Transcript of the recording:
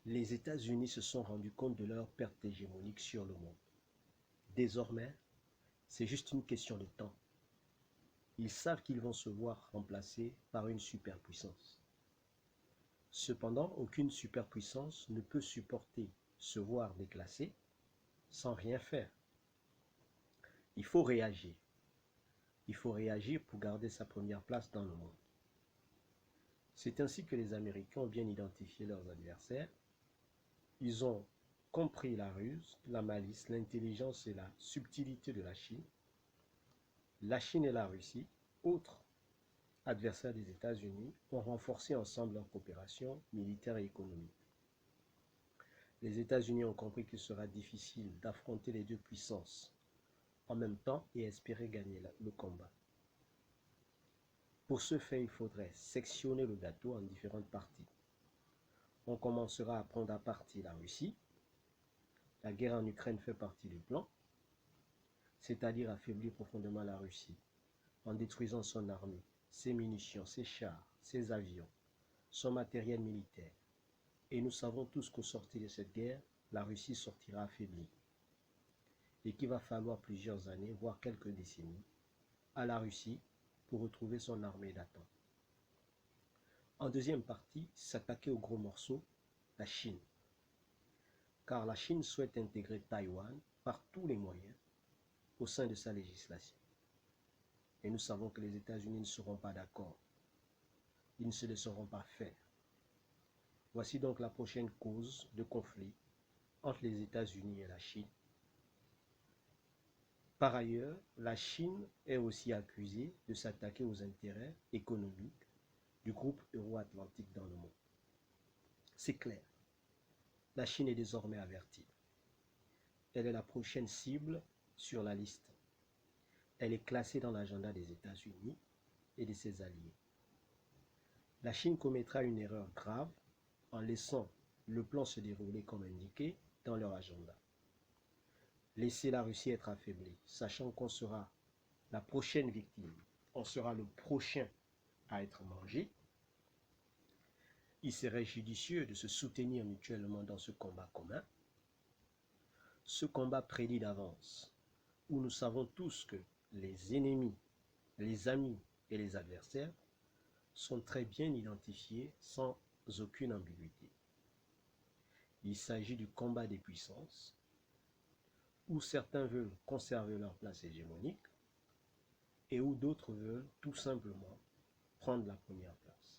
Les États-Unis se sont rendus compte de leur perte hégémonique sur le monde. Désormais, c'est juste une question de temps. Ils savent qu'ils vont se voir remplacés par une superpuissance. Cependant, aucune superpuissance ne peut supporter se voir déclassée sans rien faire. Il faut réagir. Il faut réagir pour garder sa première place dans le monde. C'est ainsi que les Américains ont bien identifié leurs adversaires. Ils ont compris la ruse, la malice, l'intelligence et la subtilité de la Chine. La Chine et la Russie, autres adversaires des États-Unis, ont renforcé ensemble leur coopération militaire et économique. Les États-Unis ont compris qu'il sera difficile d'affronter les deux puissances en même temps et espérer gagner le combat. Pour ce faire, il faudrait sectionner le gâteau en différentes parties. On commencera à prendre à partie la Russie. La guerre en Ukraine fait partie du plan, c'est-à-dire affaiblir profondément la Russie en détruisant son armée, ses munitions, ses chars, ses avions, son matériel militaire. Et nous savons tous qu'au sortir de cette guerre, la Russie sortira affaiblie. Et qu'il va falloir plusieurs années, voire quelques décennies, à la Russie pour retrouver son armée d'antan. En deuxième partie, s'attaquer au gros morceau, la Chine. Car la Chine souhaite intégrer Taïwan par tous les moyens au sein de sa législation. Et nous savons que les États-Unis ne seront pas d'accord. Ils ne se laisseront pas faire. Voici donc la prochaine cause de conflit entre les États-Unis et la Chine. Par ailleurs, la Chine est aussi accusée de s'attaquer aux intérêts économiques du groupe euro-atlantique dans le monde. C'est clair. La Chine est désormais avertie. Elle est la prochaine cible sur la liste. Elle est classée dans l'agenda des États-Unis et de ses alliés. La Chine commettra une erreur grave en laissant le plan se dérouler comme indiqué dans leur agenda. Laisser la Russie être affaiblie, sachant qu'on sera la prochaine victime, on sera le prochain à être mangé. Il serait judicieux de se soutenir mutuellement dans ce combat commun. Ce combat prédit d'avance, où nous savons tous que les ennemis, les amis et les adversaires sont très bien identifiés sans aucune ambiguïté. Il s'agit du combat des puissances, où certains veulent conserver leur place hégémonique et où d'autres veulent tout simplement prendre la première place.